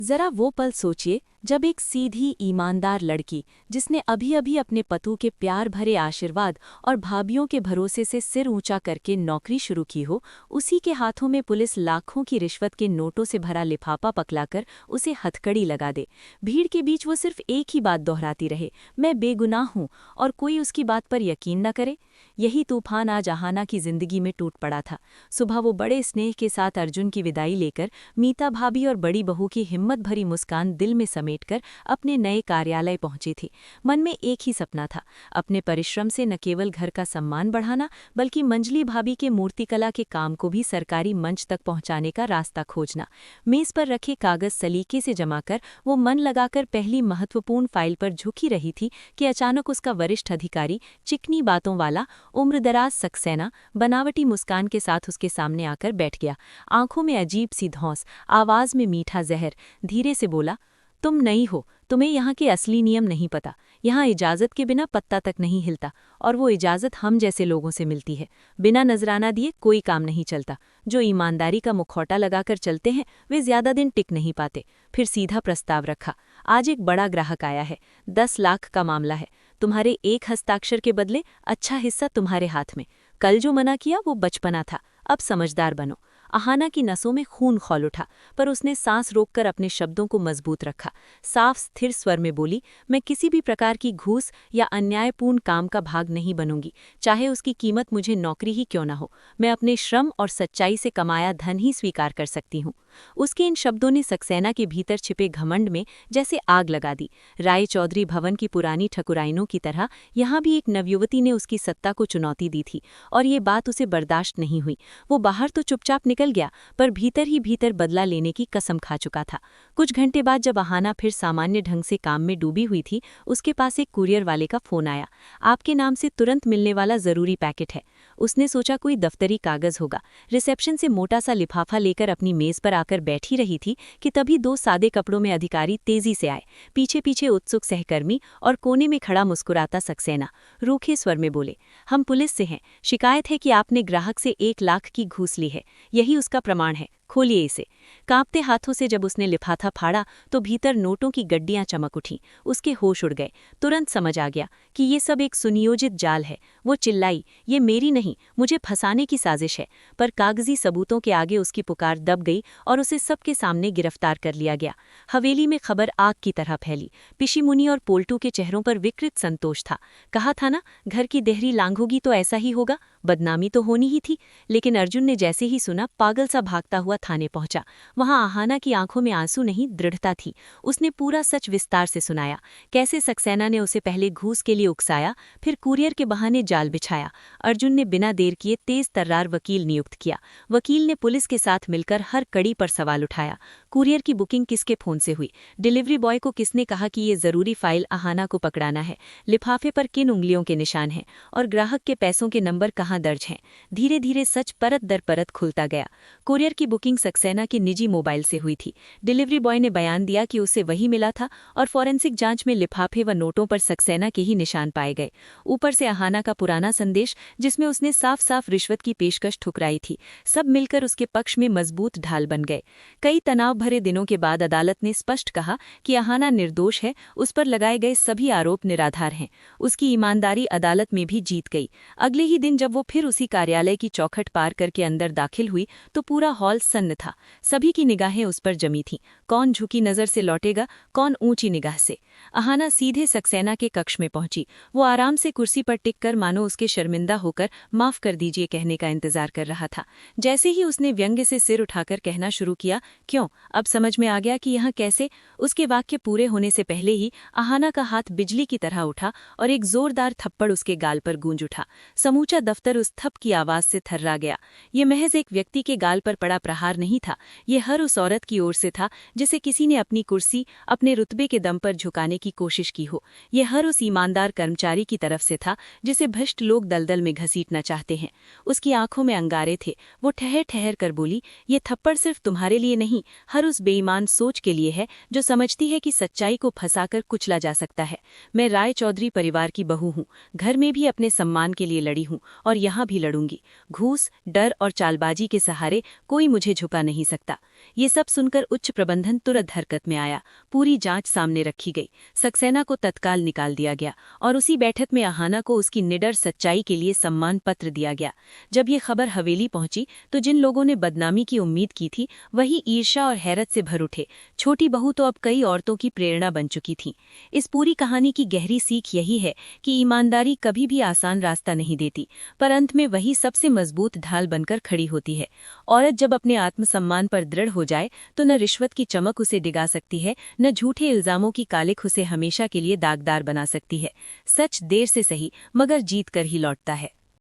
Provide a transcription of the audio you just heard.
जरा वो पल सोचिए जब एक सीधी ईमानदार लड़की जिसने अभी अभी अपने पतू के प्यार भरे आशीर्वाद और भाभीियों के भरोसे से सिर ऊंचा करके नौकरी शुरू की हो, उसी के हाथों में पुलिस लाखों की रिश्वत के नोटों से भरा लिफाफा पकलाकर उसे हथकड़ी लगा दे। भीड़ के बीच वो सिर्फ एक ही बात दोहराती रहे, मैं बेगुनाह हूं, और कोई उसकी बात पर यकीन न करे। यही तूफान आज आहाना की जिंदगी में टूट पड़ा था। सुबह वो बड़े स्नेह के साथ अर्जुन की विदाई लेकर मीता भाभी और बड़ी बहू की हिम्मत भरी मुस्कान दिल में समेटकर अपने नए कार्यालय पहुंची थी। मन में एक ही सपना था, अपने परिश्रम से न केवल घर का सम्मान बढ़ाना बल्कि मंजली भाभी के मूर्तिकला के काम को भी सरकारी मंच तक पहुंचाने का रास्ता खोजना। मेज पर रखे कागज सलीके से जमाकर वो मन लगाकर पहली महत्वपूर्ण फाइल पर झुकी रही थी कि अचानक उसका वरिष्ठ अधिकारी, चिकनी बातों वाला, उम्रदराज सक्सेना, बनावटी मुस्कान के साथ उसके सामने आकर बैठ गया। आंखों में अजीब सी धौंस, आवाज में मीठा जहर, धीरे से बोला, तुम नई हो, तुम्हें यहाँ के असली नियम नहीं पता। यहाँ इजाज़त के बिना पत्ता तक नहीं हिलता, और वो इजाज़त हम जैसे लोगों से मिलती है। बिना नजराना दिए कोई काम नहीं चलता। जो ईमानदारी का मुखौटा लगाकर चलते हैं वे ज्यादा दिन टिक नहीं पाते। फिर सीधा प्रस्ताव रखा, आज एक बड़ा ग्राहक आया है, 10 लाख का मामला है। तुम्हारे एक हस्ताक्षर के बदले अच्छा हिस्सा तुम्हारे हाथ में। कल जो मना किया वो बचपना था, अब समझदार बनो। आहाना की नसों में खून खौल उठा, पर उसने सांस रोककर अपने शब्दों को मजबूत रखा। साफ स्थिर स्वर में बोली, मैं किसी भी प्रकार की घूस या अन्यायपूर्ण काम का भाग नहीं बनूंगी, चाहे उसकी कीमत मुझे नौकरी ही क्यों न हो। मैं अपने श्रम और सच्चाई से कमाया धन ही स्वीकार कर सकती हूँ। उसके इन शब्दों ने सक्सेना के भीतर छिपे घमंड में जैसे आग लगा दी। राय चौधरी भवन की पुरानी ठकुराइनों की तरह यहाँ भी एक नवयुवती ने उसकी सत्ता को चुनौती दी थी, और ये बात उसे बर्दाश्त नहीं हुई। वो बाहर तो चुपचाप निकल गया, पर भीतर ही भीतर बदला लेने की कसम खा चुका था। कुछ घंटे बाद जब आहाना फिर सामान्य ढंग से काम में डूबी हुई थी, उसके पास एक कुरियर वाले का फोन आया। आपके नाम से तुरंत मिलने वाला जरूरी पैकेट है। उसने सोचा कोई दफ्तरी कागज होगा। रिसेप्शन से मोटा सा लिफाफा लेकर अपनी मेज पर आकर बैठी रही थी कि तभी 2 सादे कपड़ों में अधिकारी तेजी से आए। पीछे पीछे उत्सुक सहकर्मी और कोने में खड़ा मुस्कुराता सक्सेना। रूखे स्वर में बोले, हम पुलिस से हैं, शिकायत है कि आपने ग्राहक से 1 लाख की घूस ली है। यही उसका प्रमाण है, खोलिए इसे। कांपते हाथों से जब उसने लिफाफा फाड़ा तो भीतर नोटों की गड्डियां चमक उठीं। उसके होश उड़ गए। तुरंत समझ आ गया कि ये सब एक सुनियोजित जाल है। वो चिल्लाई, ये मेरी नहीं, मुझे फंसाने की साजिश है। पर कागजी सबूतों के आगे उसकी पुकार दब गई और उसे सबके सामने गिरफ्तार कर लिया गया। हवेली में खबर आग की तरह फैली। पिशीमुनी और पोल्टू के चेहरों पर विकृत संतोष था। कहा था ना, घर की देहरी लांघोगी तो ऐसा ही होगा। बदनामी तो होनी ही थी। लेकिन अर्जुन ने जैसे ही सुना, पागल सा भागता हुआ थाने पहुंचा। वहां आहाना की आंखों में आंसू नहीं, दृढ़ता थी। उसने पूरा सच विस्तार से सुनाया, कैसे सक्सेना ने उसे पहले घूस के लिए उकसाया, फिर कुरियर के बहाने जाल बिछाया। अर्जुन ने बिना देर किए तेज तर्रार वकील नियुक्त किया। वकील ने पुलिस के साथ मिलकर हर कड़ी पर सवाल उठाया। कुरियर की बुकिंग किसके फोन से हुई, डिलीवरी बॉय को किसने कहा कि ये जरूरी फाइल आहाना को पकड़ाना है, लिफाफे पर किन उंगलियों के निशान हैं, और ग्राहक के पैसों के नंबर कहाँ दर्ज हैं। धीरे धीरे सच परत दर परत खुलता गया। कुरियर की बुकिंग सक्सेना के निजी मोबाइल से हुई थी। डिलीवरी बॉय ने बयान दिया कि उसे वही मिला था, और फॉरेंसिक जांच में लिफाफे व नोटों पर सक्सेना के ही निशान पाए गए। ऊपर से आहाना का पुराना संदेश, जिसमें उसने साफ साफ रिश्वत की पेशकश ठुकराई थी, सब मिलकर उसके पक्ष में मजबूत ढाल बन गए। कई तनाव भरे दिनों के बाद अदालत ने स्पष्ट कहा कि आहाना निर्दोष है, उस पर लगाए गए सभी आरोप निराधार हैं। उसकी ईमानदारी अदालत में भी जीत गई। अगले ही दिन जब वो फिर उसी कार्यालय की चौखट पार करके अंदर दाखिल हुई तो पूरा हॉल सन्न था। सभी की निगाहें उस पर जमी थीं। कौन झुकी नजर से लौटेगा, कौन ऊंची निगाह से। आहाना सीधे सक्सेना के कक्ष में पहुंची। वो आराम से कुर्सी पर टिककर मानो उसके शर्मिंदा होकर माफ कर दीजिए कहने का इंतजार कर रहा था। जैसे ही उसने व्यंग्य से सिर उठाकर कहना शुरू किया, क्यों, अब समझ में आ गया कि यहाँ कैसे, उसके वाक्य पूरे होने से पहले ही आहाना का हाथ बिजली की तरह उठा और एक जोरदार थप्पड़ उसके गाल पर गूंज उठा। समूचा दफ्तर उस थप की आवाज से थर्रा गया। ये महज एक व्यक्ति के गाल पर पड़ा प्रहार नहीं था, ये हर उस औरत की ओर से था जिसे किसी ने अपनी कुर्सी, अपने रुतबे के दम पर झुकाने की कोशिश की हो। ये हर उस ईमानदार कर्मचारी की तरफ से था जिसे भ्रष्ट लोग दलदल में घसीटना चाहते हैं। उसकी आंखों में अंगारे थे। वो ठहर ठहर कर बोली, ये थप्पड़ सिर्फ तुम्हारे लिए नहीं, हर हर उस बेईमान सोच के लिए है जो समझती है कि सच्चाई को फंसाकर कुचला जा सकता है। मैं राय चौधरी परिवार की बहू हूँ, घर में भी अपने सम्मान के लिए लड़ी हूँ और यहाँ भी लड़ूंगी। घूस, डर और चालबाजी के सहारे कोई मुझे झुका नहीं सकता। ये सब सुनकर उच्च प्रबंधन तुरंत हरकत में आया। पूरी जांच सामने रखी गई। सक्सेना को तत्काल निकाल दिया गया और उसी बैठक में अहाना को उसकी निडर सच्चाई के लिए सम्मान पत्र दिया गया। जब ये खबर हवेली पहुंची तो जिन लोगों ने बदनामी की उम्मीद की थी वही ईर्ष्या और हैरत से भर उठे। छोटी बहू तो अब कई औरतों की प्रेरणा बन चुकी थी। इस पूरी कहानी की गहरी सीख यही है कि ईमानदारी कभी भी आसान रास्ता नहीं देती, पर अंत में वही सबसे मजबूत ढाल बनकर खड़ी होती है। औरत जब अपने आत्मसम्मान पर दृढ़ हो जाए तो न रिश्वत की चमक उसे डिगा सकती है, न झूठे इल्जामों की कालिख उसे हमेशा के लिए दागदार बना सकती है। सच देर से सही मगर जीत कर ही लौटता है।